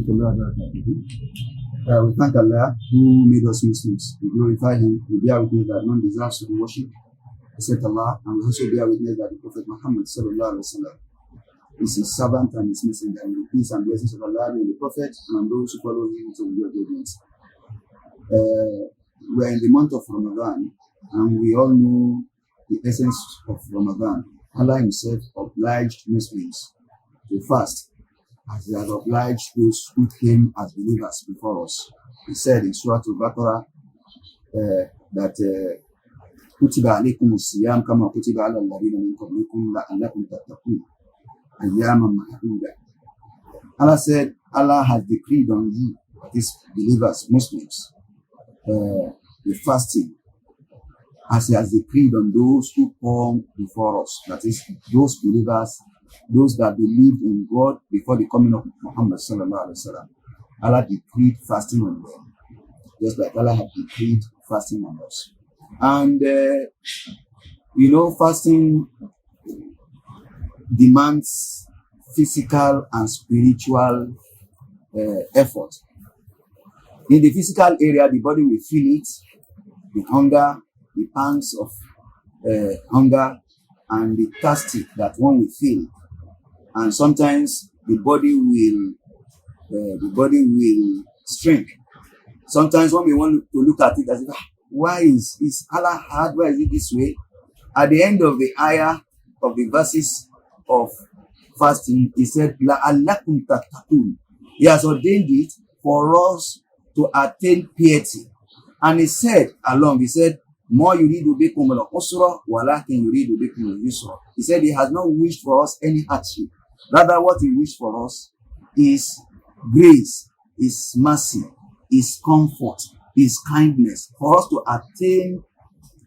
warahmatullahi wabarakatuh. We thank Allah who made us Muslims. We glorify Him. We bear witness that none deserves to be worshipped except Allah, and we also bear witness that the Prophet Muhammed sallallahu alaihi wasallam is His servant and His messenger. And the peace and blessings of Allah be on the Prophet and on those who follow Him to the judgment. We are in the month of Ramadan, and we all know the essence of Ramadan. Allah Himself obliged Muslims to fast, as He has obliged those who came as believers before us. He said in Surah Al-Baqarah that Kutiba alaykum as-siyam kama kutiba ala alladhina min qablikum la'allakum tattaqun ayyaman ma'duda. Allah said, Allah has decreed on you, these believers, Muslims, the fasting, as He has decreed on those who come before us. That is, those believers, those that believed in God before the coming of Muhammad sallallahu alaihi wasallam. Allah decreed fasting on them, just like Allah had decreed fasting on us. And fasting demands physical and spiritual effort. In the physical area, the body will feel it, the hunger, the pangs of hunger, and the thirsty that one will feel. And sometimes the body will shrink. Sometimes one may want to look at it as if, why is Allah hard? Why is it this way? At the end of the ayah of the verses of fasting, He said, "La'allakum tattaqun." He has ordained it for us to attain piety. And He said, "Ma yuridu bikum al-usra walakin yuridu bikum al-yusra." He said He has not wished for us any hardship. Rather, what He wished for us is grace, is mercy, is comfort, is kindness, for us to attain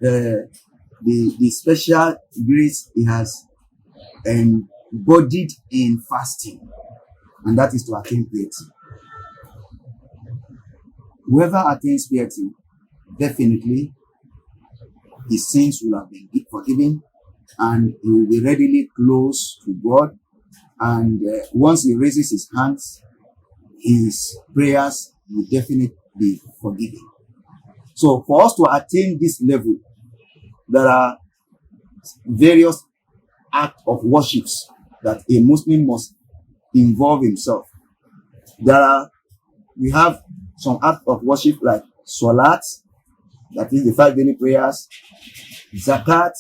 the special grace He has embodied in fasting, and that is to attain piety. Whoever attains piety, definitely his sins will have been forgiven, and he will be readily close to God. And once he raises his hands, his prayers will definitely be forgiven. So for us to attain this level, there are various acts of worships that a Muslim must involve himself. We have some acts of worship like Salat, that is the 5 daily prayers, Zakat,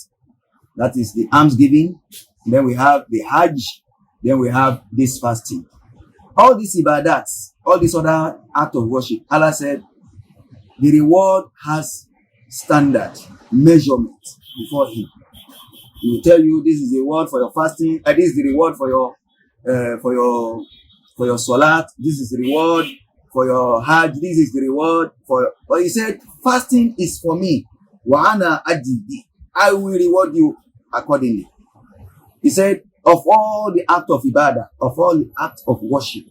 that is the almsgiving, then we have the Hajj, then we have this fasting. All these ibadats, all these other acts of worship, Allah said, the reward has standard measurement before Him. He will tell you, this is the reward for your fasting, and this is the reward for your salat, this is the reward for your hajj, this is the reward for your... But He said, fasting is for me. Wa ana ajidi. I will reward you accordingly. He said, of all the acts of ibadah, of all the acts of worship,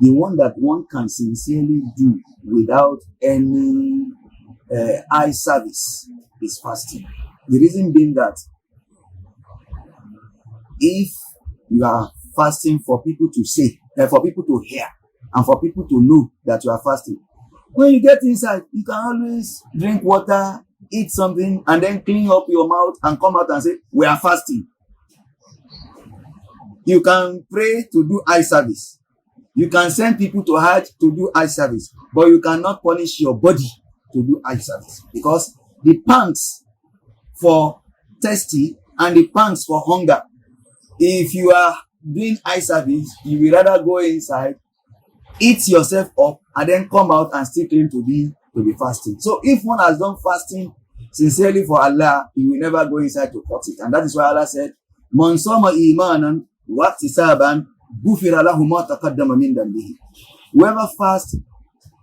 the one that one can sincerely do without any eye service is fasting. The reason being that if you are fasting for people to say, for people to hear, and for people to know that you are fasting, when you get inside, you can always drink water, eat something, and then clean up your mouth and come out and say, we are fasting. You can pray to do eye service. You can send people to Hajj to do eye service, but you cannot punish your body to do eye service, because the pangs for thirsty and the pangs for hunger, if you are doing eye service, you will rather go inside, eat yourself up, and then come out and still claim to be fasting. So if one has done fasting sincerely for Allah, he will never go inside to cut it. And that is why Allah said, Man sama imanan wa ihtisaban ghufira lahu ma taqaddama min dhanbihi. Whoever fasts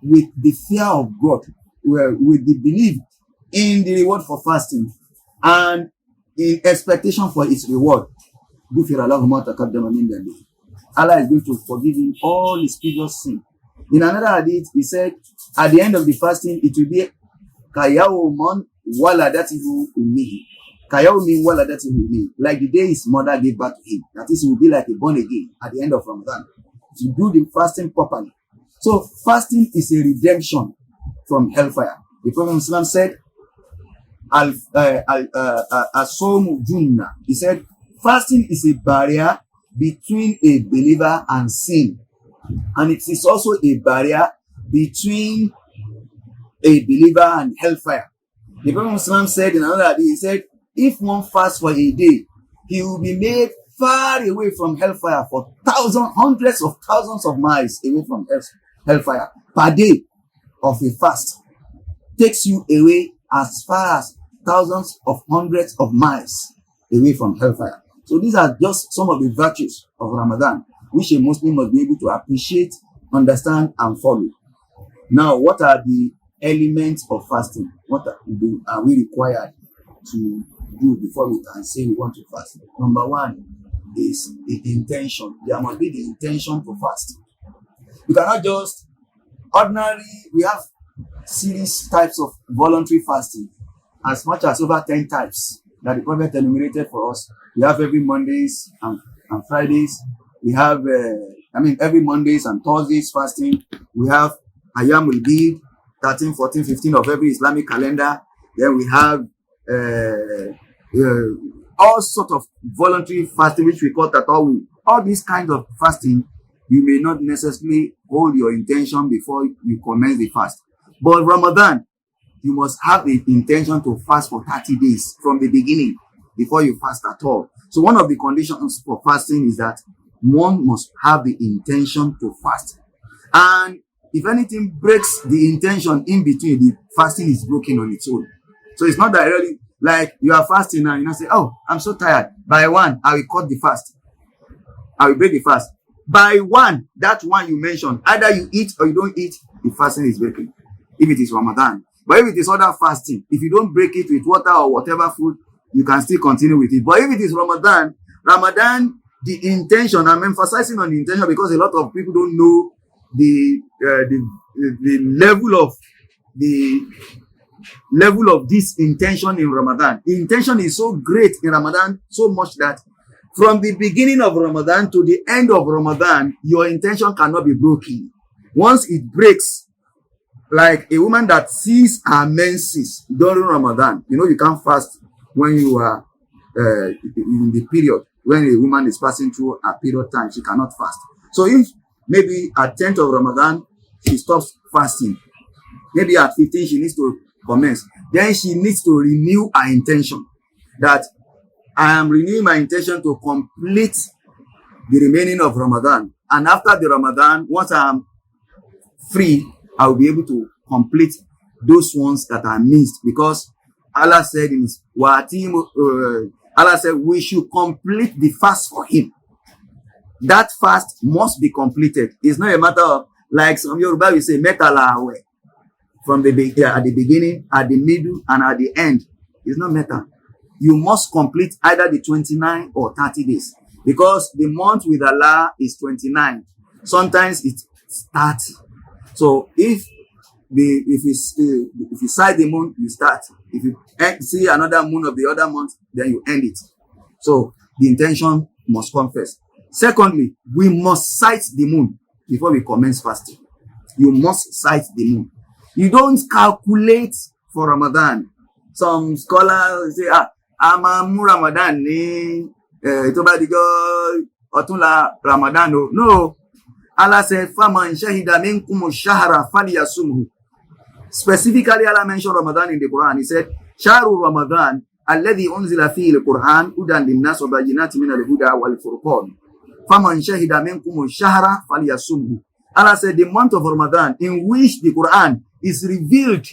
with the fear of God, with the belief in the reward for fasting, and in expectation for its reward, ghufira lahu ma taqaddama min dhanbihi. Allah is going to forgive him all his previous sin. In another hadith, He said, at the end of the fasting, it will be kayawman waladatihu ummihi. Kayawmin waladatihu ummihi. Like the day his mother gave birth to him. That is, he will be like a born again at the end of Ramadan. to do the fasting properly. So fasting is a redemption from hellfire. The Prophet Muhammad said, Asomu Junna. He said, fasting is a barrier between a believer and sin. And it is also a barrier between a believer and hellfire. The Prophet Muhammad said in another hadith, he said, if one fasts for a day, he will be made far away from hellfire for hundreds of thousands of miles away from hellfire. Per day of a fast takes you away as far as thousands of hundreds of miles away from hellfire. So these are just some of the virtues of Ramadan, which a Muslim must be able to appreciate, understand, and follow. Now, what are the elements of fasting? What are we required to do before we can say we want to fast? Number one is the intention. There must be the intention to fast. You cannot just we have series types of voluntary fasting, as much as over 10 types that the Prophet enumerated for us. We have every Mondays and Fridays. We have, every Mondays and Thursdays fasting. We have Ayamul Bid, 13, 14, 15 of every Islamic calendar. Then we have all sorts of voluntary fasting, which we call Tatawu. All these kinds of fasting, you may not necessarily hold your intention before you commence the fast. But Ramadan, you must have the intention to fast for 30 days from the beginning before you fast at all. So one of the conditions for fasting is that one must have the intention to fast. And if anything breaks the intention in between, the fasting is broken on its own. So it's not that really like you are fasting and you say, oh, I'm so tired. By 1, I will cut the fast. I will break the fast. By 1, that one you mentioned, either you eat or you don't eat, the fasting is breaking. If it is Ramadan. But if it is other fasting, if you don't break it with water or whatever food, you can still continue with it. But if it is Ramadan, the intention, I'm emphasizing on the intention because a lot of people don't know the level of this intention in Ramadan. The intention is so great in Ramadan, so much that from the beginning of Ramadan to the end of Ramadan, your intention cannot be broken. Once it breaks, like a woman that sees her menses during Ramadan, you can't fast when you are in the period. When a woman is passing through a period time, she cannot fast. So if maybe at 10th of Ramadan, she stops fasting. Maybe at 15, she needs to commence. Then she needs to renew her intention that I am renewing my intention to complete the remaining of Ramadan. And after the Ramadan, once I am free, I will be able to complete those ones that are missed, because Allah said in his Allah said we should complete the fast for him. That fast must be completed. It's not a matter of, like some Yoruba will say, metala away. From at the beginning, at the middle, and at the end. It's not meta. You must complete either the 29 or 30 days. Because the month with Allah is 29. Sometimes it's 30. So if you sight the moon, you start. If you see another moon of the other month, then you end it. So the intention must come first. Secondly, we must sight the moon before we commence fasting. You must sight the moon. You don't calculate for Ramadan. Some scholars say, Amamu Ramadan ni Otunla Ramadan. No. Allah said, Faman shahida minkum shahra falyasumhu. Specifically, Allah mentioned Ramadan in the Quran. He said, Shahru Ramadan alladhi unzila fihi al-Quran hudan lin-nas wa bayyinatin min al-huda wal-furqan. Faman shahida minkum shahra falyasumhu. Allah said, the month of Ramadan in which the Quran is revealed.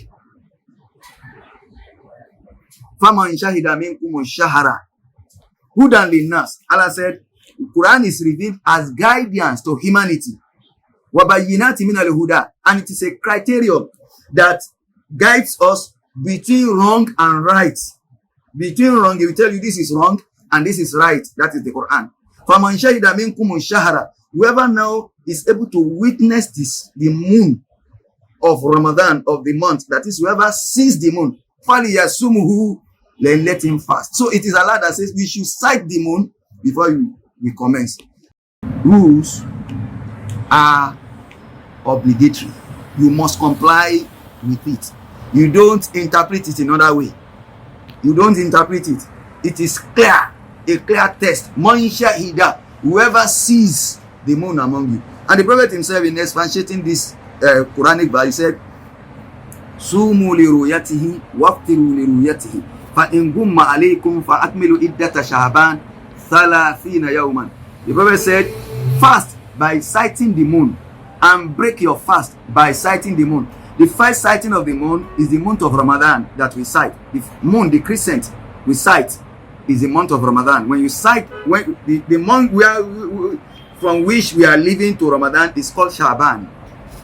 Faman shahida minkum shahra hudan lin-nas. Allah said, the Quran is revealed as guidance to humanity. Wabayinati min al-huda, and it is a criterion that guides us between wrong and right. Between wrong, it will tell you this is wrong and this is right. That is the Quran. Faman shahida minkum shahra. Whoever now is able to witness the moon of Ramadan, of the month, that is, whoever sees the moon, falyasumhu, then let him fast. So it is Allah that says we should sight the moon before we commence. Rules are obligatory. You must comply with it. You don't interpret it another way. You don't interpret it. It is clear, a clear test. Man shahida, whoever sees the moon among you. And the Prophet himself, in expatiating this Quranic verse, he said, Sumu li ruyatihi waftiru li ruyatihi fa in gumma alaykum fa akmilu iddata sha'ban 30 yawman. The Prophet said, fast by sighting the moon and break your fast by sighting the moon. The first sighting of the moon is the month of Ramadan that we sight. The moon, the crescent we sight, is the month of Ramadan. When you sight, when the month from which we are living to Ramadan is called Shaban.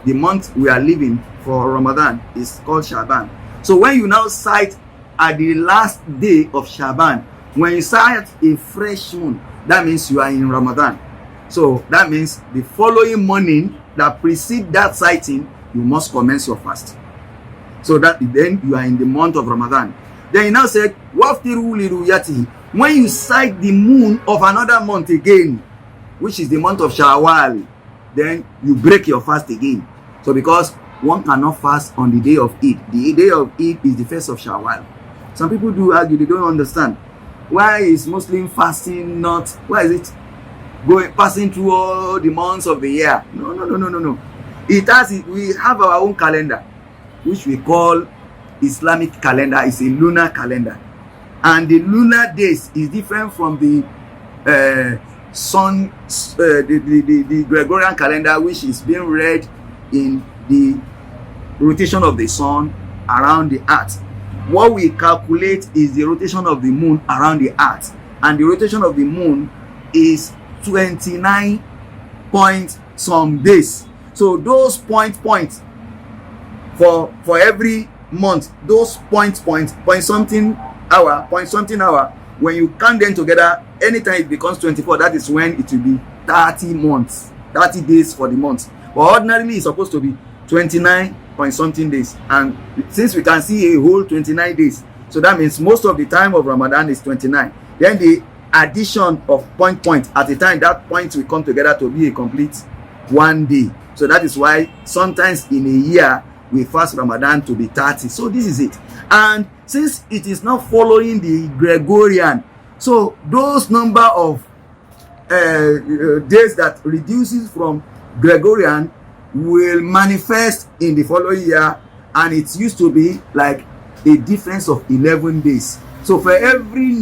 The month we are living for Ramadan is called Shaban. So when you now sight at the last day of Shaban, when you sight a fresh moon, that means you are in Ramadan. So that means the following morning that precedes that sighting, you must commence your fast. So that then you are in the month of Ramadan. Then he now said, Waftiru li ruyatihi. When you sight the moon of another month again, which is the month of Shawwal, then you break your fast again. So because one cannot fast on the day of Eid. The day of Eid is the first of Shawwal. Some people do argue, they don't understand. Why is Muslim fasting not, why is it passing through all the months of the year? No. We have our own calendar, which we call Islamic calendar. It's a lunar calendar. And the lunar days is different from the the Gregorian calendar, which is being read in the rotation of the sun around the earth. What we calculate is the rotation of the moon around the earth, and the rotation of the moon is 29 point some days. So those points for every month, those point something hour, when you count them together, anytime it becomes 24, that is when it will be 30 months, 30 days for the month. But ordinarily it's supposed to be 29 point something days, and since we can see a whole 29 days, so that means most of the time of Ramadan is 29. Then the addition of point at the time that point will come together to be a complete one day. So that is why sometimes in a year we fast Ramadan to be 30. So this is it. And since it is not following the Gregorian, so those number of days that reduces from Gregorian will manifest in the following year, and it used to be like a difference of 11 days. So for every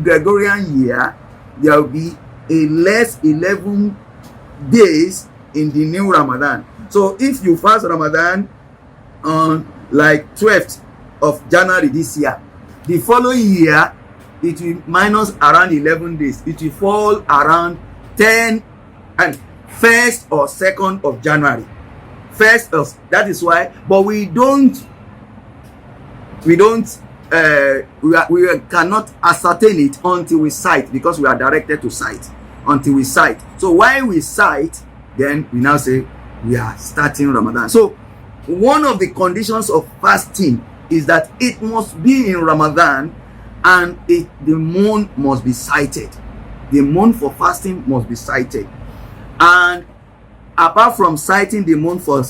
Gregorian year, there will be a less 11 days in the new Ramadan. So if you fast Ramadan on like 12th of January this year, the following year it will minus around 11 days. It will fall around 10 and 1st or 2nd of January. That is why, but we cannot ascertain it until we sight, because we are directed to sight until we sight. So while we sight, then we now say we are starting Ramadan. So one of the conditions of fasting is that it must be in Ramadan, and the moon must be sighted. The moon for fasting must be sighted. And apart from sighting the moon for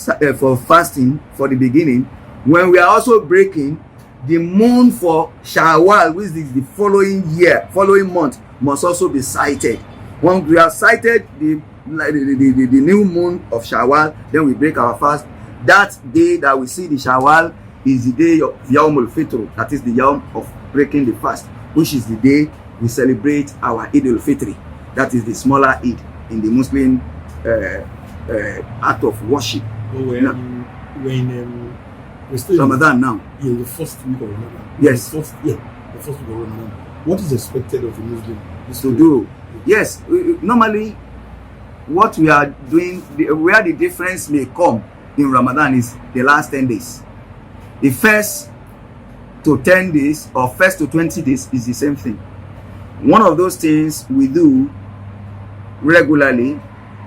fasting for the beginning, when we are also breaking, the moon for Shawwal, which is the following month, must also be sighted. When we have sighted the new moon of Shawwal, then we break our fast. That day that we see the Shawwal is the day of Yawmul Fitr, that is the Yawm of breaking the fast, which is the day we celebrate our Eid al-Fitr. That is the smaller Eid in the Muslim act of worship. We're still Ramadan now. Yeah, the first week of Ramadan. Yes. The first week of Ramadan. What is expected of a Muslim to do? Yes, normally what we are doing, where the difference may come in Ramadan is the last 10 days. The first to 10 days or first to 20 days is the same thing. One of those things we do regularly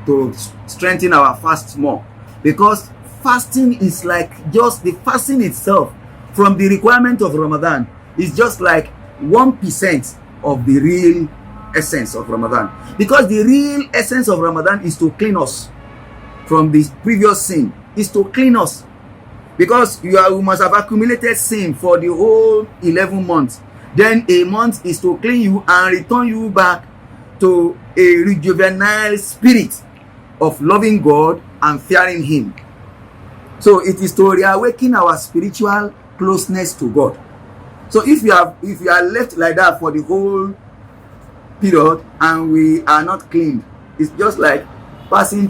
to strengthen our fast more, because fasting is like just the fasting itself from the requirement of Ramadan is just like 1% of the real essence of Ramadan, because the real essence of Ramadan is to clean us from the previous sin is to clean us, because you must have accumulated sin for the whole 11 months. Then a month is to clean you and return you back to a rejuvenated spirit of loving God and fearing him. So it is to reawaken our spiritual closeness to God. So if you are left like that for the whole period and we are not cleaned, it's just like passing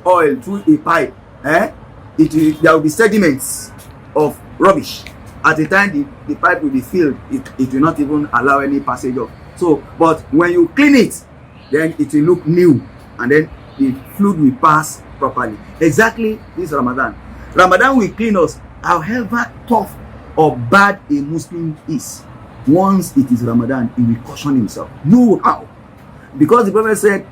oil through a pipe. There will be sediments of rubbish. At the time the pipe will be filled, it will not even allow any passage of. So, but when you clean it, then it will look new, and then the fluid will pass properly. Exactly this Ramadan. Ramadan will clean us, however tough or bad a Muslim is. Once it is Ramadan, he will caution himself. Know how. Because the Prophet said,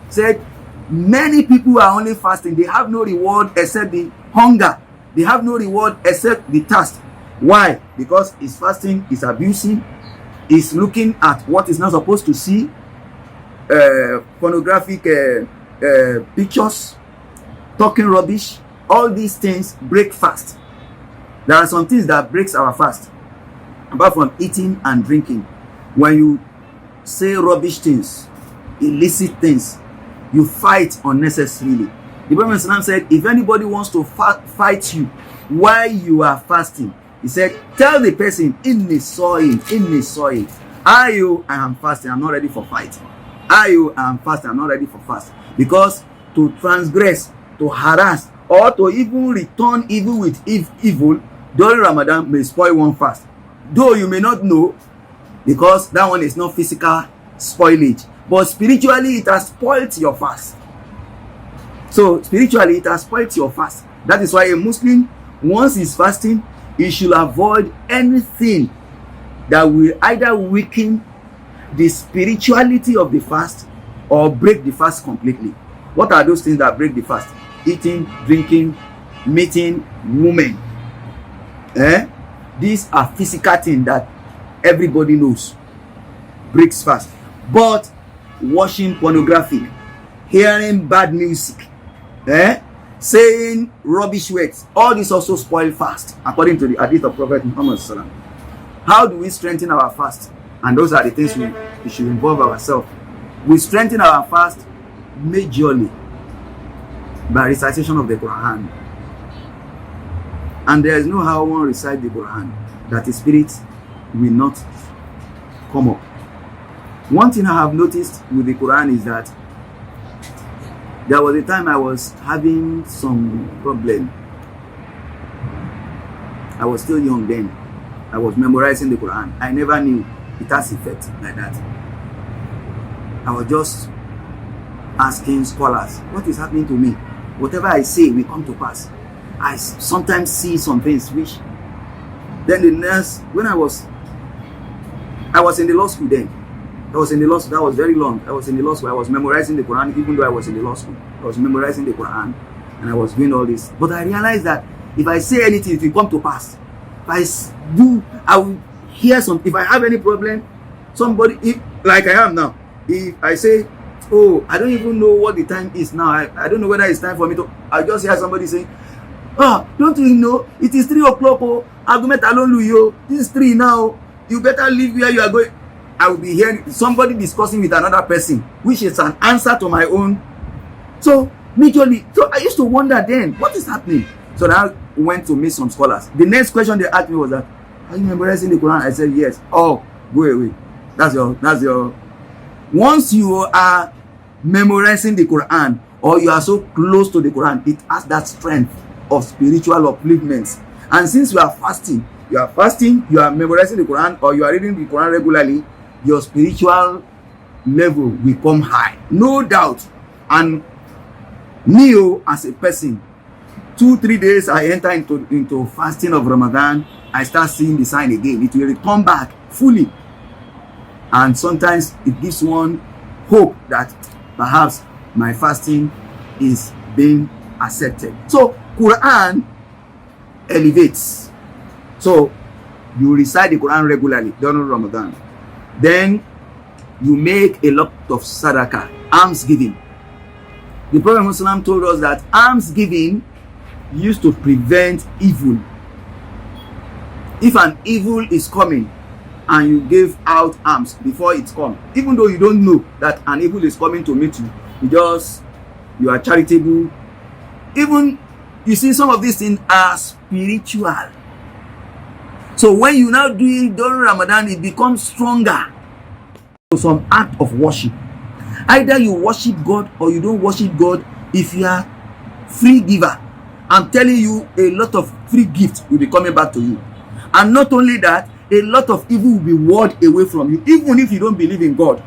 said, many people are only fasting. They have no reward except the hunger. They have no reward except the thirst. Why? Because his fasting is abusing, is looking at what is not supposed to see, pornographic pictures, talking rubbish. All these things break fast. There are some things that breaks our fast, apart from eating and drinking. When you say rubbish things, illicit things, you fight unnecessarily. The Prophet said, if anybody wants to fight you while you are fasting, he said, tell the person, in the soil, I am fasting, I'm not ready for fight. I am fasting, I'm not ready for fast. Because to transgress, to harass, or to even return evil with evil during Ramadan may spoil one fast. Though you may not know, because that one is not physical spoilage, but spiritually it has spoiled your fast. So spiritually it has spoiled your fast. That is why a Muslim, once he's fasting, he should avoid anything that will either weaken the spirituality of the fast or break the fast completely. What are those things that break the fast? Eating, drinking, meeting women. These are physical things that everybody knows breaks fast. But watching pornography, hearing bad music, saying rubbish words, all this also spoil fast, according to the hadith of Prophet Muhammed. How do we strengthen our fast? And those are the things we should involve ourselves. We strengthen our fast majorly by recitation of the Quran. And there is no how one recite the Quran that the spirit will not come up. One thing I have noticed with the Quran is that there was a time I was having some problem. I was still young then. I was memorizing the Quran. I never knew it has effect like that. I was just asking scholars, what is happening to me? Whatever I say will come to pass. I sometimes see some things which, then the next, when I was in the law school then. I was in the law school, that was very long. I was in the law school, I was memorizing the Quran, even though I was in the law school. I was memorizing the Quran and I was doing all this. But I realized that if I say anything, it will come to pass. If I will hear if I have any problem, somebody, like I am now, if I say, oh, I don't even know what the time is now. I don't know whether it's time for me to, I just hear somebody saying, oh, don't you know, it is 3 o'clock, oh, argument alone, yo, this is 3 now, you better leave where you are going. I will be hearing somebody discussing with another person, which is an answer to my own. So, majorly, so I used to wonder then, what is happening? So now I went to meet some scholars. The next question they asked me was that, are you memorizing the Quran? I said, yes. Oh, go away. That's your, once you are memorizing the Quran, or you are so close to the Quran, it has that strength of spiritual upliftments. And since you are fasting, you are memorizing the Quran, or you are reading the Quran regularly, your spiritual level will come high, no doubt. And me, as a person, 2-3 days I enter into fasting of Ramadan, I start seeing the sign again. It will return back fully. And sometimes it gives one hope that perhaps my fasting is being accepted. So Quran elevates. So you recite the Quran regularly during Ramadan. Then you make a lot of sadaqah, alms giving. The Prophet Muhammad told us that alms giving used to prevent evil. If an evil is coming and you give out alms before it comes, even though you don't know that an evil is coming to meet you, you are charitable. Even, you see, some of these things are spiritual. So when you now do it during Ramadan, it becomes stronger. So some act of worship. Either you worship God or you don't worship God. If you are free giver, I'm telling you, a lot of free gifts will be coming back to you. And not only that, a lot of evil will be warded away from you, even if you don't believe in God.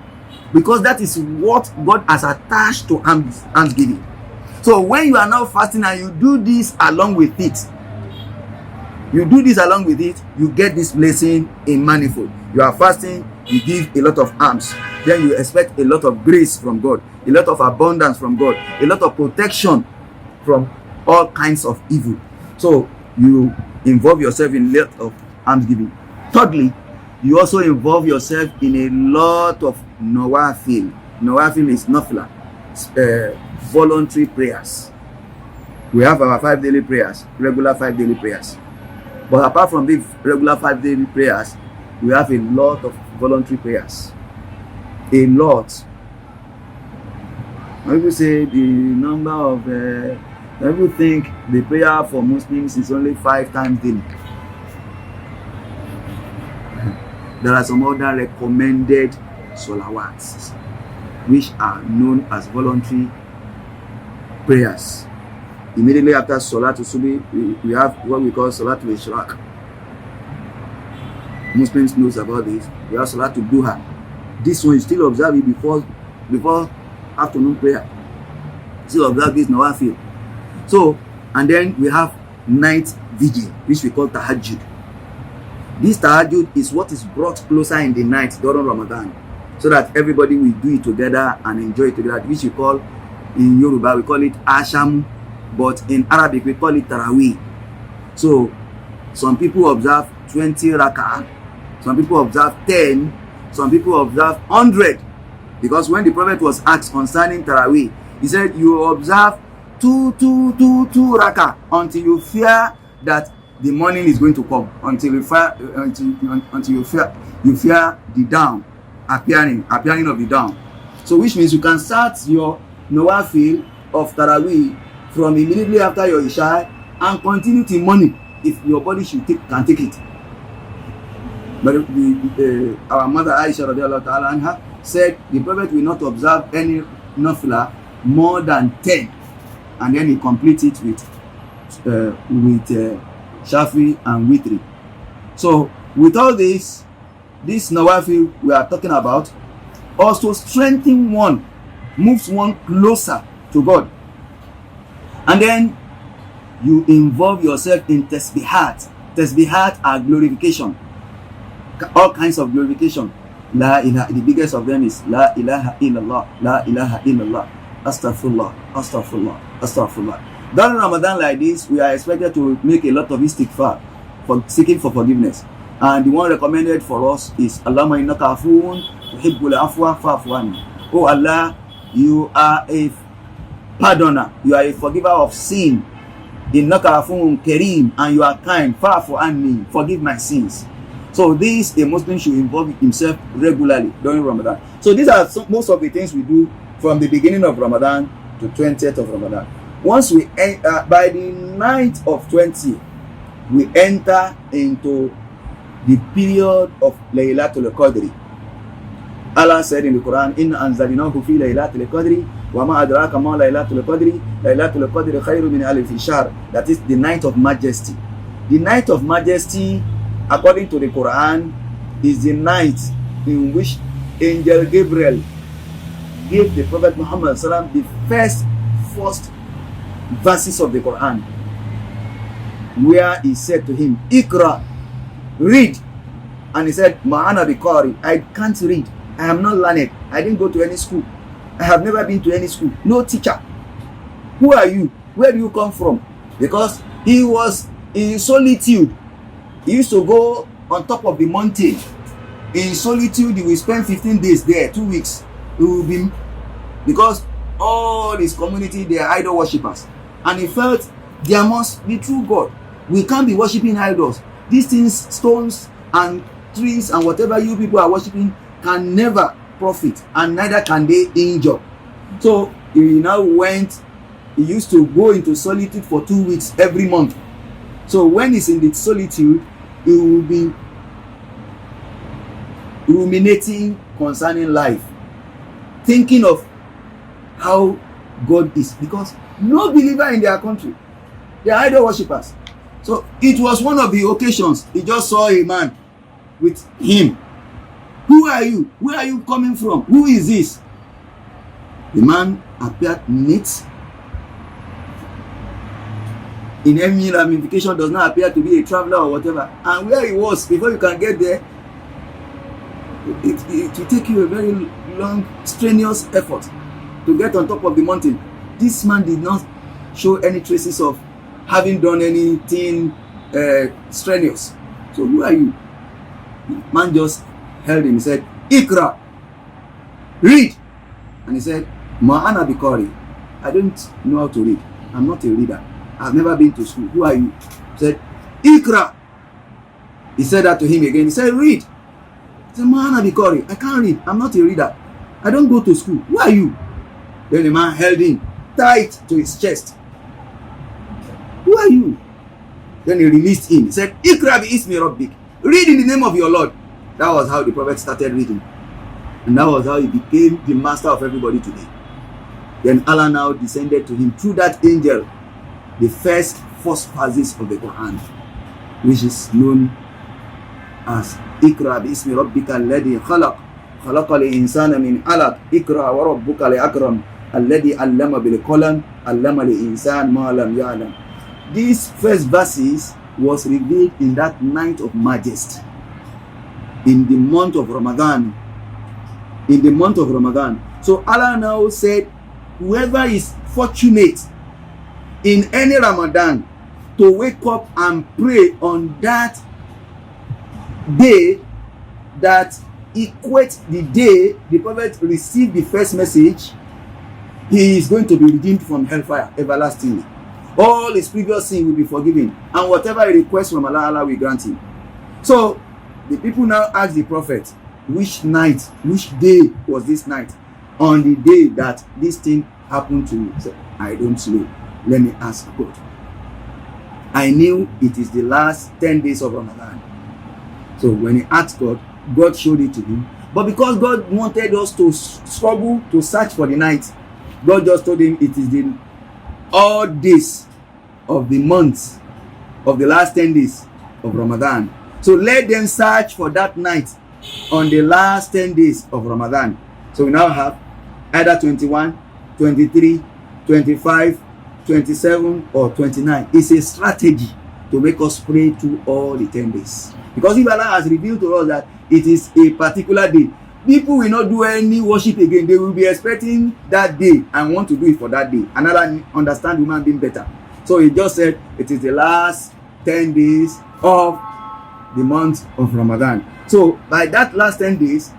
Because that is what God has attached to almsgiving. So when you are now fasting and you do this along with it, you get this blessing in manifold. You are fasting, you give a lot of alms, then you expect a lot of grace from God, a lot of abundance from God, a lot of protection from all kinds of evil. So you involve yourself in a lot of almsgiving. Thirdly, you also involve yourself in a lot of nawafil. Nawafil is nafila, voluntary prayers. We have our 5 daily prayers, regular 5 daily prayers. But apart from the regular 5 daily prayers, we have a lot of voluntary prayers. A lot. When people say the number of, people think the prayer for Muslims is only 5 times daily. There are some other recommended salawats, which are known as voluntary prayers. Immediately after Salatul Subi, we have what we call Salatul Ishraq. Muslims knows about this. We have Salatul Duha. This one you still observe it before afternoon prayer. Still observe this Nawafil. So, and then we have night vigil, which we call Tahajjud. This Tahajjud is what is brought closer in the night during Ramadan, so that everybody will do it together and enjoy it together, which we call, in Yoruba we call it Asham, but in Arabic we call it Tarawih. So some people observe 20 rak'ah, some people observe 10, some people observe 100, because when the Prophet was asked concerning Tarawih, he said you observe two rak'ah until you fear that the morning is going to come, until you fear the dawn appearing of the dawn. So which means you can start your nawafil of Tarawih from immediately after your Isha and continue till morning if your body can take it. But our mother Aisha radiallahu ta'ala anha said the Prophet will not observe any nafila more than 10, and then he completes it with Shafi and Witri. So with all this nawafil we are talking about also strengthen one, moves one closer to God. And then you involve yourself in tasbihat. Tasbihat are glorification, all kinds of glorification. La ilaha, the biggest of them is La ilaha illallah, La ilaha illallah, Astaghfirullah, Astaghfirullah, Astaghfirullah. During Ramadan like this, we are expected to make a lot of istighfar, for seeking for forgiveness. And the one recommended for us is Allahumma innaka afuwun tuhibbul afwa fa'fu anni. Oh Allah, you are a pardoner, you are a forgiver of sin. Innaka afuwun kareem, and you are kind. Fa'fu anni, forgive my sins. So this, a Muslim should involve himself regularly during Ramadan. So these are most of the things we do from the beginning of Ramadan to 20th of Ramadan. Once we by the night of 20, we enter into the period of Laylatul Qadri. Allah said in the Quran, Inna anzalnahu fi Laylatul Qadri wa ma adraka ma Laylatul Qadri. Laylatul Qadri khairu min alfi shahr. That is the night of majesty. The night of majesty, according to the Quran, is the night in which Angel Gabriel gave the Prophet Muhammad the first verses of the Quran, where he said to him, Ikra, read. And he said, Ma'ana biqari, I can't read, I am not learned, I didn't go to any school, I have never been to any school, no teacher. Who are you? Where do you come from? Because he was in solitude. He used to go on top of the mountain in solitude. He will spend 15 days there, 2 weeks. He will be, because all his community, they are idol worshippers, and he felt there must be true God. We can't be worshiping idols. These things, stones and trees and whatever you people are worshiping, can never profit, and neither can they injure. So he now went. He used to go into solitude for 2 weeks every month. So when he's in the solitude, he will be ruminating concerning life, thinking of how God is, because no believer in their country, they are idol worshippers. So it was one of the occasions he just saw a man with him. Who are you? Where are you coming from? Who is this? The man appeared neat. In any ramification, does not appear to be a traveler or whatever. And where he was, before you can get there, it will take you a very long, strenuous effort to get on top of the mountain. This man did not show any traces of having done anything strenuous. So who are you? The man just held him. He said, Ikra, read. And he said, Ma'ana bikari, I don't know how to read. I'm not a reader. I've never been to school. Who are you? He said, Ikra. He said that to him again. He said, read. He said, Ma'ana bikari, I can't read. I'm not a reader. I don't go to school. Who are you? Then the man held him tight to his chest. Who are you? Then he released him. He said, Ikra bi ismi rabbik. Read in the name of your Lord. That was how the prophet started reading. And that was how he became the master of everybody today. Then Allah now descended to him through that angel the first verses of the Quran, which is known as Ikra bi ismi rabbika alladhi khalaq khalaqal insana min alaq ikra wa rabbuka li akram alladhi allama bil qalam allama lil insan ma lam ya'lam. These first verses was revealed in that night of majesty, in the month of Ramadan. In the month of Ramadan. So Allah now said, whoever is fortunate in any Ramadan to wake up and pray on that day that equates the day the prophet received the first message, he is going to be redeemed from hellfire everlastingly. All his previous sin will be forgiven, and whatever he requests from Allah, Allah will grant him. So the people now ask the prophet, which night, which day was this night? On the day that this thing happened to you. So, I don't know. Let me ask God. I knew it is the last 10 days of Ramadan. So when he asked God, God showed it to him. But because God wanted us to struggle to search for the night, God just told him it is the odd days of the months of the last 10 days of Ramadan. So let them search for that night on the last 10 days of Ramadan. So we now have either 21, 23, 25, 27 or 29. It's a strategy to make us pray through all the 10 days. Because if Allah has revealed to us that it is a particular day, people will not do any worship again. They will be expecting that day and want to do it for that day. And Allah understand human being better. So he just said it is the last 10 days of the month of Ramadan. So by that last 10 days,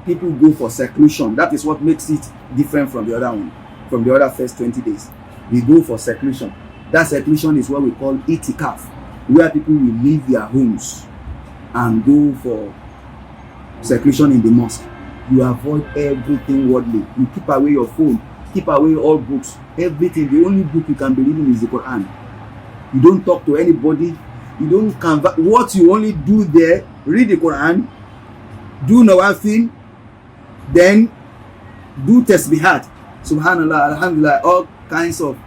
people go for seclusion. That is what makes it different from the other one, from the other first 20 days. We go for seclusion. That seclusion is what we call itikaf, where people will leave their homes and go for seclusion in the mosque. You avoid everything worldly. You keep away your phone, keep away all books, everything. The only book you can be reading is the Quran. You don't talk to anybody. You don't convert. What you only do there, read the Quran, do nawafil, then do tasbihat, subhanallah, alhamdulillah, all kinds of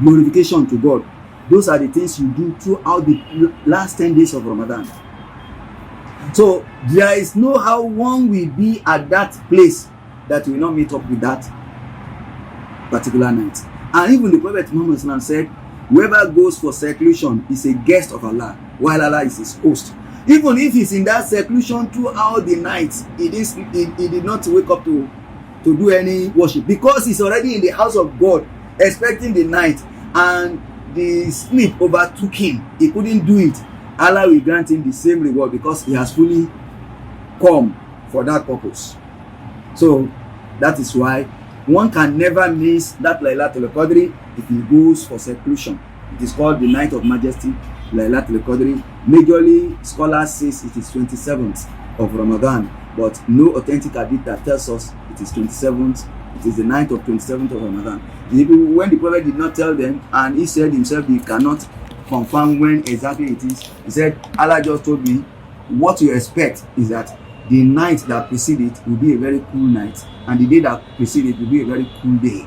glorification to God. Those are the things you do throughout the last 10 days of Ramadan. So there is no how one will be at that place that will not meet up with that particular night. And even the Prophet Muhammad said, whoever goes for seclusion is a guest of Allah, while Allah is his host. Even if he's in that seclusion throughout the night, he did not wake up to do any worship, because he's already in the house of God expecting the night, and the sleep overtook him. He couldn't do it. Allah will grant him the same reward because he has fully come for that purpose. So that is why one can never miss that Laylatul Qadr if he goes for seclusion. It is called the night of majesty, Laylatul Qadr. Majorly scholars says it is 27th of Ramadan, but no authentic hadith that tells us it is 27th. It is the night of 27th of Ramadan. When the Prophet did not tell them, and he said himself he cannot confirm when exactly it is, he said, Allah just told me, what you expect is that the night that precedes it will be a very cool night, and the day that precedes it will be a very cool day.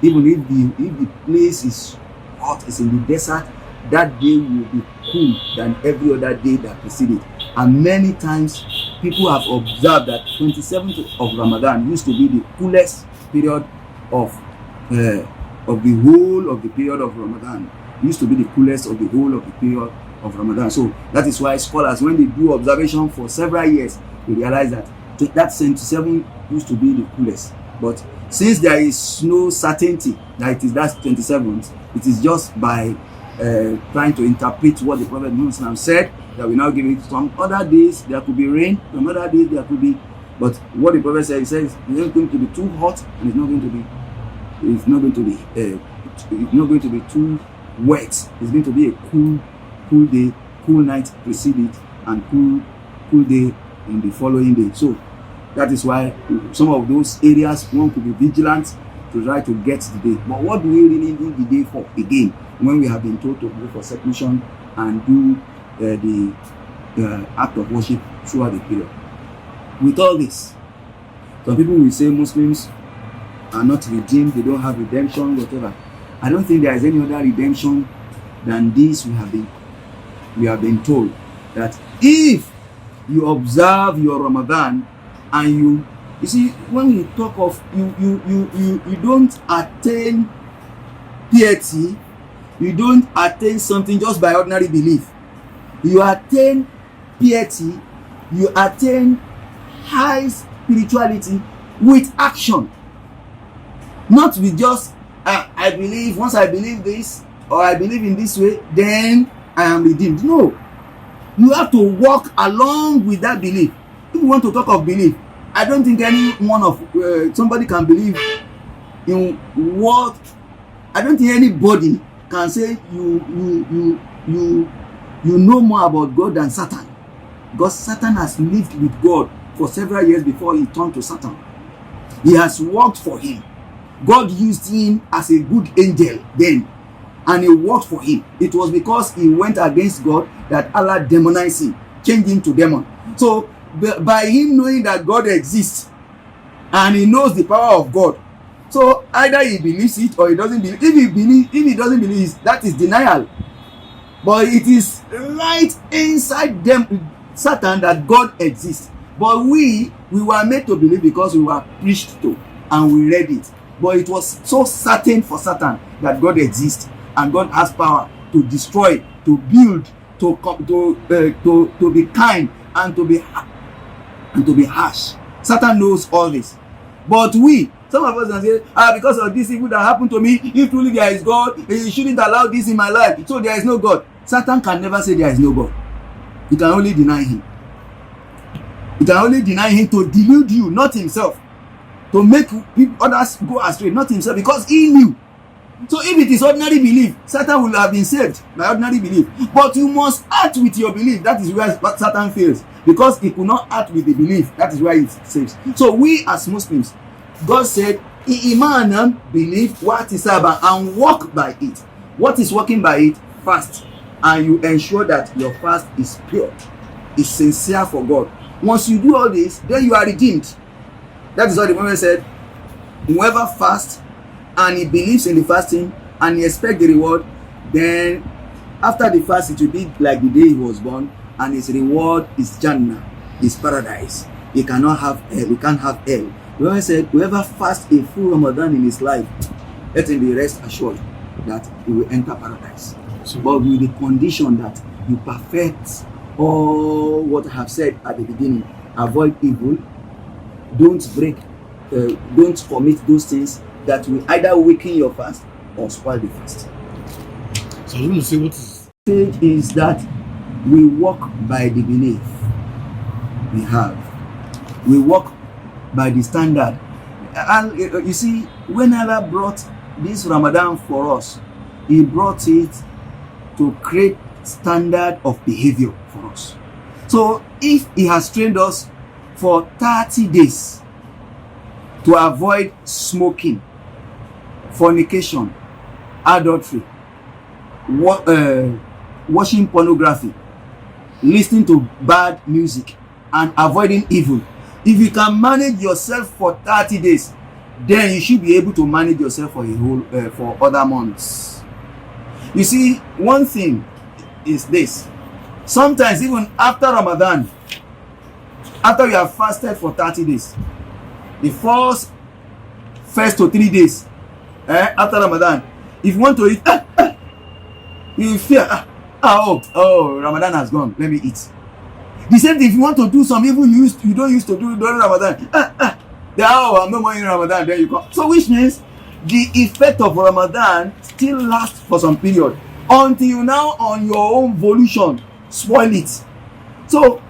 Even if the place is hot, is in the desert, that day will be cool than every other day that precedes it. And many times people have observed that 27th of Ramadan used to be the coolest period of the whole of the period of Ramadan. It used to be the coolest of the whole of the period of Ramadan. So that is why scholars, when they do observation for several years, they realize that 27 used to be the coolest. But since there is no certainty that it is that 27th, it is just by trying to interpret what the Prophet Muhammad said that we now give it. Some other days there could be rain, some other days there could be, but what the Prophet said, he says it's not going to be too hot, and it's not going to be too wet. It's going to be a cool day, cool night preceded, and cool day in the following day. So that is why some of those areas one could be vigilant to try to get the day. But what do we really need the day for again, when we have been told to go for seclusion and do the act of worship throughout the period? With all this, some people will say Muslims are not redeemed, they don't have redemption, whatever. I don't think there is any other redemption than this. We have been told that if you observe your Ramadan and you see, when we talk of you don't attain piety, you don't attain something just by ordinary belief. You attain piety, you attain high spirituality with action, not with just I believe, once I believe this, or I believe in this way, then I am redeemed. No, you have to walk along with that belief. If you want to talk of belief, I don't think any one of somebody can believe in what. I don't think anybody can say you know more about God than Satan, because Satan has lived with God for several years before he turned to Satan. He has worked for him. God used him as a good angel then, and he worked for him. It was because he went against God that Allah demonized him, changed him to demon. So by him knowing that God exists and he knows the power of God, so either he believes it or he doesn't believe. If he doesn't believe, that is denial. But it is right inside them, Satan, that God exists. But we were made to believe because we were preached to and we read it. But it was so certain for Satan that God exists and God has power to destroy, to build, to be kind, and to be harsh. Satan knows all this. But some of us can say, because of this evil that happened to me, if truly there is God, he shouldn't allow this in my life, so there is no God. Satan can never say there is no God. He can only deny him. He can only deny him to delude you, not himself. To make others go astray, not himself, because he knew. So if it is ordinary belief, Satan will have been saved by ordinary belief. But you must act with your belief. That is where Satan fails, because he could not act with the belief. That is why he saves. So we as Muslims, God said, Imam, believe what is Sabbath and walk by it. What is walking by it? Fast. And you ensure that your fast is pure, is sincere for God. Once you do all this, then you are redeemed. That is what the Prophet said. Whoever fasts and he believes in the fasting and he expects the reward, then after the fast it will be like the day he was born, and his reward is Jannah, is paradise. He cannot have hell. He can't have hell. The Prophet said, whoever fasts a full Ramadan in his life, let him be rest assured that he will enter paradise. But with the condition that you perfect all what I have said at the beginning. Avoid evil. Don't commit those things that will either weaken your fast or spoil the fast. So I want to say what is stage is that we walk by the belief we have. We walk by the standard. And you see, when Allah brought this Ramadan for us, He brought it to create standard of behavior for us. So if He has trained us for 30 days to avoid smoking, fornication, adultery, watching pornography, listening to bad music, and avoiding evil, if you can manage yourself for 30 days, then you should be able to manage yourself for a whole for other months. You see, one thing is this: sometimes even after Ramadan, after you have fasted for 30 days, the first to 3 days after Ramadan, if you want to eat, you fear, Ramadan has gone, let me eat. The same thing if you want to do some evil you don't used to do during Ramadan. I'm no more in Ramadan, then you come. So which means the effect of Ramadan still lasts for some period until you now on your own volition spoil it. So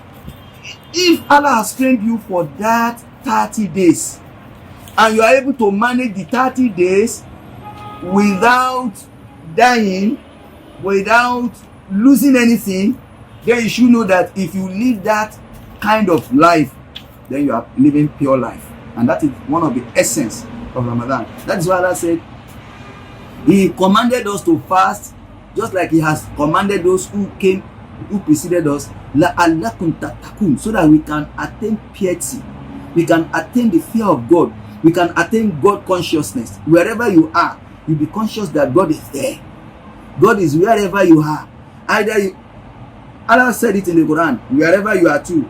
if Allah has trained you for that 30 days and you are able to manage the 30 days without dying, without losing anything, then you should know that if you live that kind of life, then you are living pure life. And that is one of the essence of Ramadan. That is why Allah said He commanded us to fast, just like He has commanded those who preceded us, la'allakum tattaqun, so that we can attain piety, we can attain the fear of God, we can attain God consciousness. Wherever you are, you be conscious that God is there. God is wherever you are. Allah said it in the Quran, wherever you are too.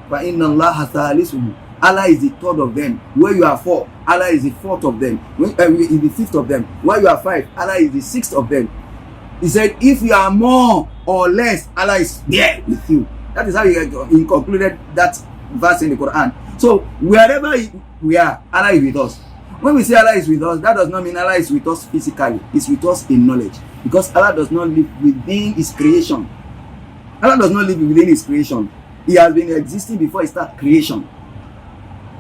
فَإِنَّ اللَّهَ ثَالِثُهُمْ, Allah is the third of them. Where you are four, Allah is the fourth of them. Is the fifth of them. Where you are five, Allah is the sixth of them. He said, if you are more or less, Allah is there with you. That is how He concluded that verse in the Quran. So wherever we are, Allah is with us. When we say Allah is with us, that does not mean Allah is with us physically. It's with us in knowledge. Because Allah does not live within His creation. Allah does not live within His creation. He has been existing before He started creation.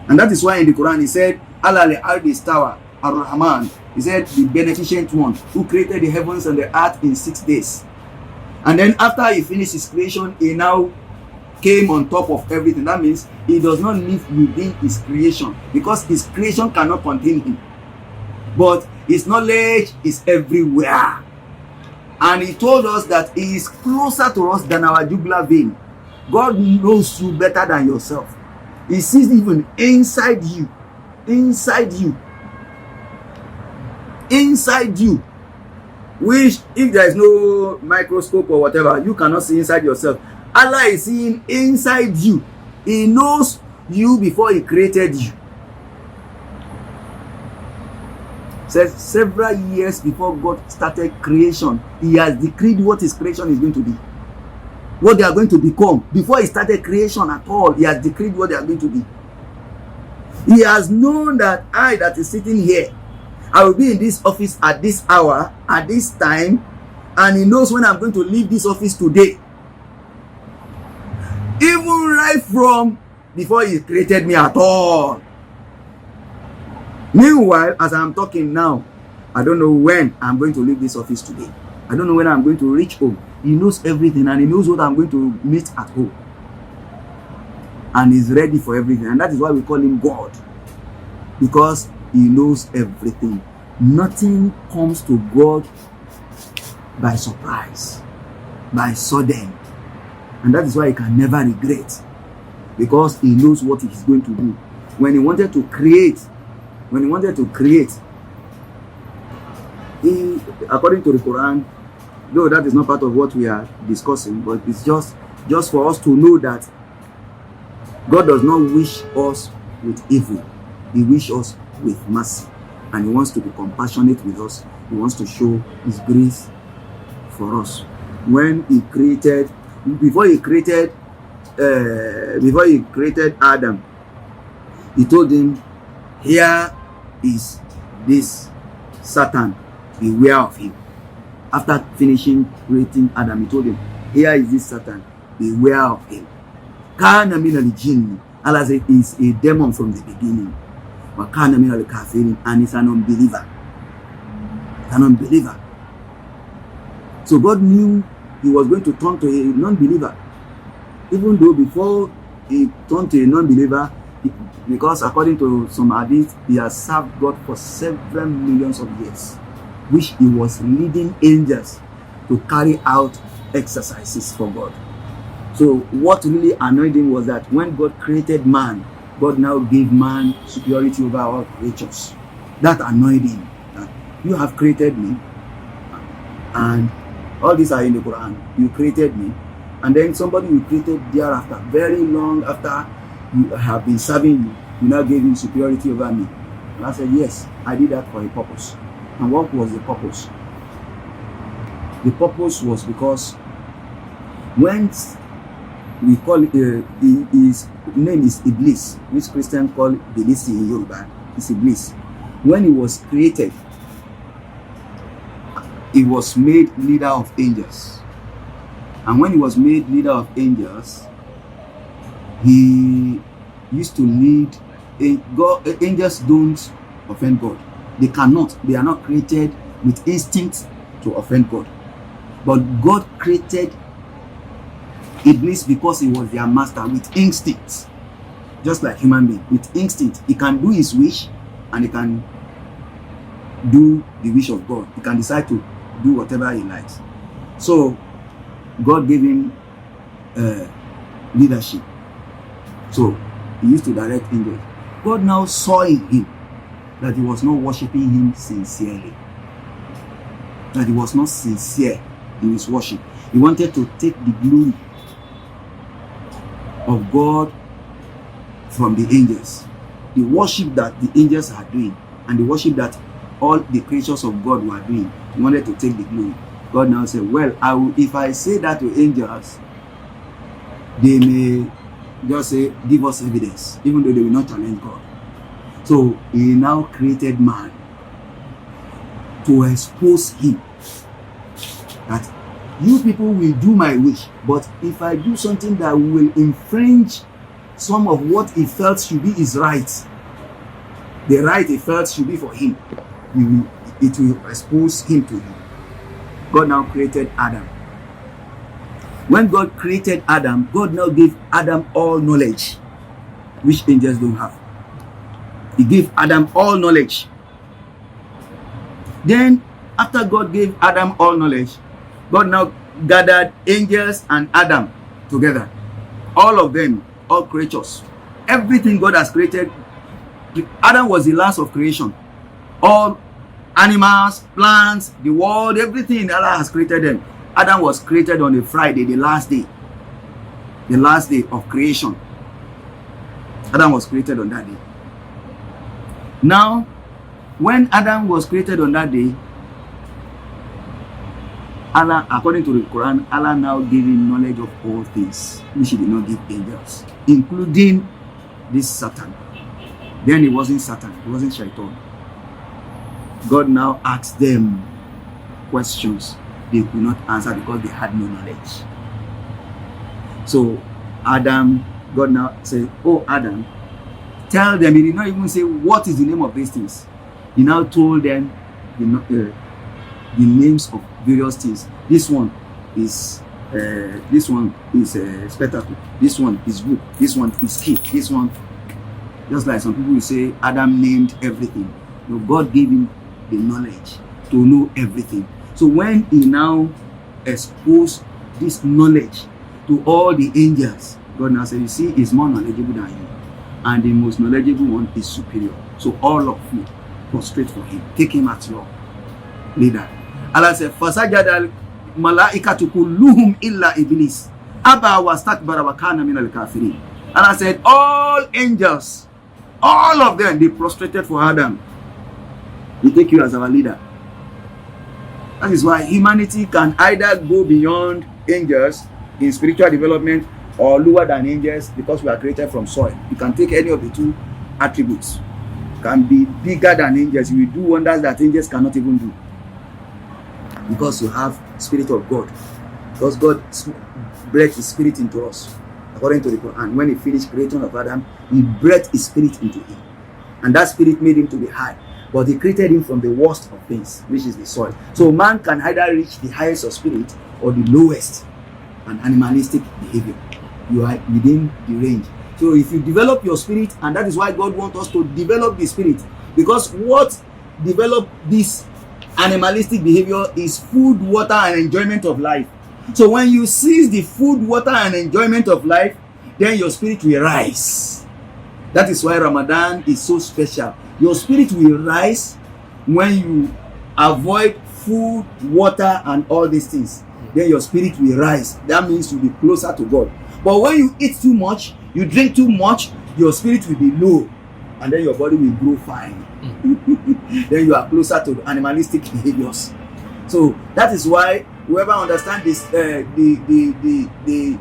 And that is why in the Quran He said, Allah al-Ardi istawa ar-Rahman. He said, the beneficent one who created the heavens and the earth in 6 days. And then after He finished His creation, He now came on top of everything. That means He does not live within His creation, because His creation cannot contain Him. But His knowledge is everywhere. And He told us that He is closer to us than our jugular vein. God knows you better than yourself. He sees even inside you. Inside you. Inside you. Which, if there is no microscope or whatever, you cannot see inside yourself. Allah is seeing inside you. He knows you before He created you. Says several years before God started creation, He has decreed what His creation is going to be, what they are going to become. Before He started creation at all, He has decreed what they are going to be. He has known that I that is sitting here, I will be in this office at this hour, at this time, and He knows when I'm going to leave this office today. Even right from before He created me at all. Meanwhile, as I'm talking now, I don't know when I'm going to leave this office today. I don't know when I'm going to reach home. He knows everything, and He knows what I'm going to meet at home. And He's ready for everything. And that is why we call Him God. Because He knows everything. Nothing comes to God by surprise, by sudden. And that is why He can never regret. Because He knows what He is going to do. When He wanted to create, He, according to the Quran, though that is not part of what we are discussing, but it's just for us to know that God does not wish us with evil. He wishes us with mercy. And He wants to be compassionate with us. He wants to show His grace for us. When before he created Adam, He told him, here is this Satan, beware of him. After finishing creating Adam, He told him, here is this Satan, beware of him. Kana min al-jinn Allah said is a demon from the beginning. وَكَانَ مِنَ الْكَافِرِينَ, and is an unbeliever. An unbeliever. So God knew he was going to turn to a non-believer. Even though before he turned to a non-believer, because according to some hadith, he has served God for several millions of years, which he was leading angels to carry out exercises for God. So what really annoyed him was that when God created man, God now gave man superiority over all creatures. That annoyed him. That you have created me, and all these are in the Quran. You created me, and then somebody you created thereafter, very long after you have been serving you, you now gave him superiority over me. And I said, yes, I did that for a purpose. And what was the purpose? The purpose was because when we call his name is Iblis, which Christians call Belisi in Yoruba, is Iblis. When he was created, he was made leader of angels. And when he was made leader of angels, he used to lead. Angels don't offend God. They cannot. They are not created with instinct to offend God. But God created Iblis because he was their master with instinct. Just like human being, with instinct. He can do his wish and he can do the wish of God. He can decide to do whatever he likes. So God gave him leadership. So he used to direct angels. God now saw in him that he was not worshiping him sincerely. That he was not sincere in his worship. He wanted to take the glory of God from the angels. The worship that the angels are doing and the worship that all the creatures of God were doing. He wanted to take the glory. God now said, well, if I say that to angels, they may just say, give us evidence, even though they will not challenge God. So he now created man to expose him that you people will do my wish, but if I do something that will infringe some of what he felt should be his right, the right he felt should be for him, it will expose him to you. God now created Adam. When God created Adam, God now gave Adam all knowledge, which angels don't have. He gave Adam all knowledge. Then, after God gave Adam all knowledge, God now gathered angels and Adam together. All of them, all creatures. Everything God has created. Adam was the last of creation. All animals, plants, the world, everything Allah has created them. Adam was created on a Friday, the last day. The last day of creation. Adam was created on that day. Now, when Adam was created on that day, Allah, according to the Quran, Allah now gave him knowledge of all things, which he did not give angels, including this Satan. Then it wasn't Satan, it wasn't Shaitan. God now asked them questions they could not answer because they had no knowledge. So Adam, God now said, oh Adam, tell them. He did not even say what is the name of these things. He now told them the names of various things. This one is spectacle. This one is book. This one is key. This one, just like some people will say Adam named everything. No, God gave him the knowledge to know everything. So when he now exposed this knowledge to all the angels, God now said, you see, he's more knowledgeable than you, and the most knowledgeable one is superior. So all of you prostrate for him, take him as your leader. Allah said, fasajada malaikatu kulluhum illa iblis aba wastakbara wa kana minal kafirin. Allah said, all angels, all of them, they prostrated for Adam. We take you as our leader. That is why humanity can either go beyond angels in spiritual development or lower than angels, because we are created from soil. You can take any of the two attributes. You can be bigger than angels. You will do wonders that angels cannot even do, because you have Spirit of God. Because God breathed His Spirit into us. according to the Quran. When he finished creation of Adam, he breathed his spirit into him, and that spirit made him to be high. But he created him from the worst of things, which is the soil. So man can either reach the highest of spirit or the lowest, an animalistic behavior. You are within the range. So if you develop your spirit, and that is why God wants us to develop the spirit, because what develop this animalistic behavior is food, water, and enjoyment of life. So when you seize the food, water, and enjoyment of life, then your spirit will rise. That is why Ramadan is so special. Your spirit will rise when you avoid food, water, and all these things. Then your spirit will rise. That means you'll be closer to God. But when you eat too much, you drink too much, your spirit will be low, and then your body will grow fine. Then you are closer to animalistic behaviors. So that is why whoever understands this, the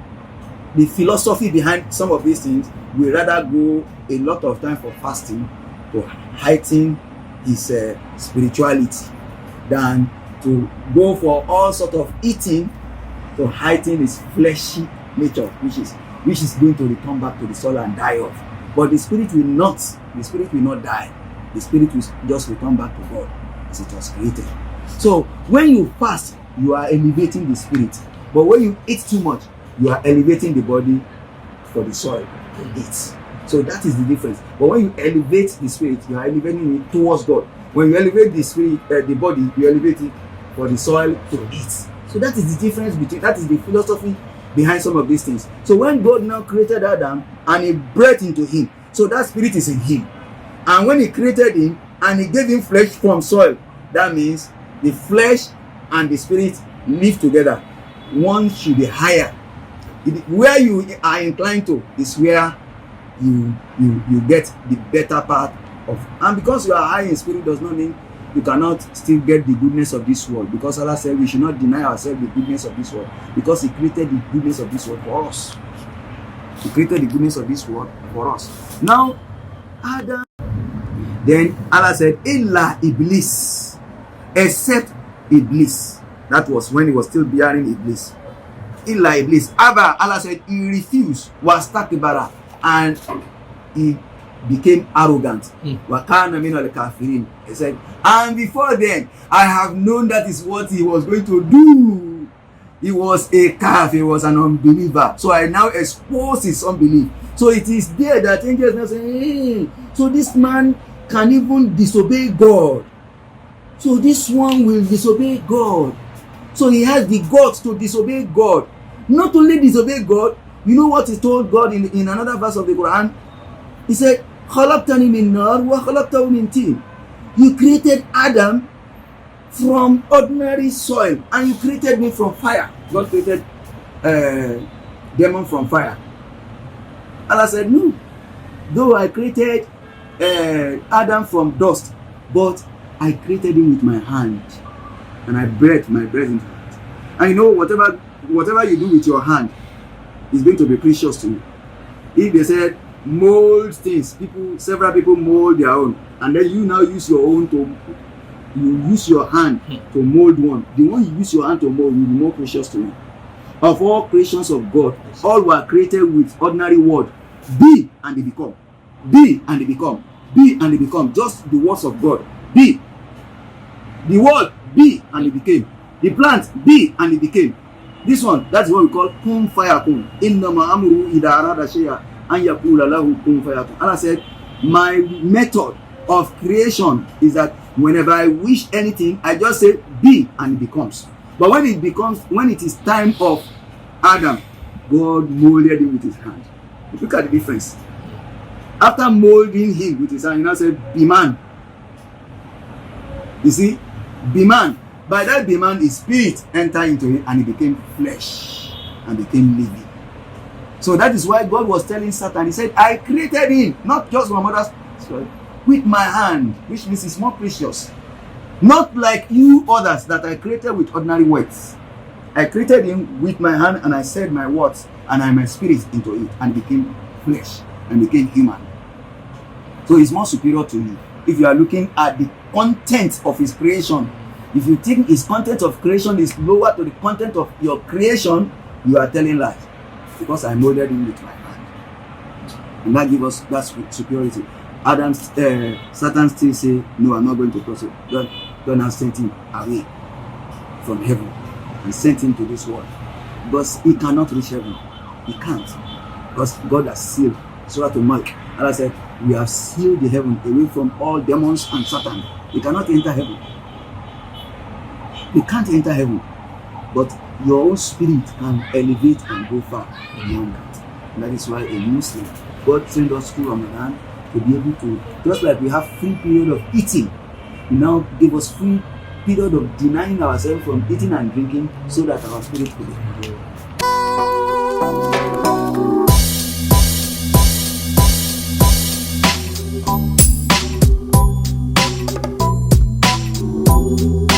philosophy behind some of these things, will rather go a lot of time for fasting to heighten his spirituality than to go for all sort of eating to heighten his fleshy nature, which is going to return back to the soul and die off. But the spirit will not die. The spirit will just return back to God as it was created. So when you fast, you are elevating the spirit. But when you eat too much, you are elevating the body for the soil to eat. So that is the difference. But when you elevate the spirit, you are elevating it towards God. When you elevate the spirit, the body, you elevate it for the soil to eat. So that is the difference between, that is the philosophy behind some of these things. So when God now created Adam and he breathed into him, so that spirit is in him. And when he created him and he gave him flesh from soil, that means the flesh and the spirit live together. One should be higher. Where you are inclined to is where you get the better part of. And because you are high in spirit does not mean you cannot still get the goodness of this world, because Allah said we should not deny ourselves the goodness of this world, because he created the goodness of this world for us. He created the goodness of this world for us. Now Adam, then Allah said illa Iblis, except Iblis. That was when he was still bearing Iblis. Illa Iblis Abba, Allah said he refused, was takbara, and he became arrogant. Wakana min al-kafirin. He said, and before then I have known that is what he was going to do. He was a kafir, he was an unbeliever. So I now expose his unbelief. So it is there that angels now say, hey, so this man can even disobey God. So this one will disobey God. So he has the guts to disobey God. Not only disobey God, you know what he told God in another verse of the Quran? He said, khalaqtani min nar wa khalaqtahu min tin. You created Adam from ordinary soil and you created me from fire. God created demon from fire. Allah said, no. Though I created Adam from dust, but I created him with my hand, and I breathed my breath into it. And you know, whatever you do with your hand is going to be precious to you. If they said mold things, several people mold their own, and then you now use your own you use your hand to mold one. The one you use your hand to mold will be more precious to you. Of all creations of God, all were created with ordinary word. Be and they become. Be and they become. Be and they become. Just the words of God. Be. The word be and it became. The plant be and it became. This one, that's what we call kun fayakun. Innama amru idha arada shay'an an yaqula lahu kun fayakun. Allah said, my method of creation is that whenever I wish anything, I just say be and it becomes. But when it is time of Adam, God molded him with his hand. Look at the difference. After molding him with his hand, he now said, be man. You see, be man. By that be man, his spirit entered into it and he became flesh and became living. So that is why God was telling Satan, he said, I created him, not just my mother's soil, with my hand, which means it's more precious. Not like you others that I created with ordinary words. I created him with my hand and I said my words and I my spirit into it and became flesh and became human. So he's more superior to you. If you are looking at the content of his creation, if you think his content of creation is lower to the content of your creation, you are telling lies. because I molded him with my hand. And that gives us that superiority. Satan still say, no, I'm not going to cross it. God has sent him away from heaven and sent him to this world. Because he cannot reach heaven. He can't. Because God has sealed. Surah to Mark. And I said, we have sealed the heaven away from all demons and Satan. He cannot enter heaven. He can't enter heaven. But your own spirit can elevate and go far beyond that. And that is why a Muslim, God sent us through Ramadan to be able to, just like we have free period of eating, He now give us free period of denying ourselves from eating and drinking so that our spirit could be.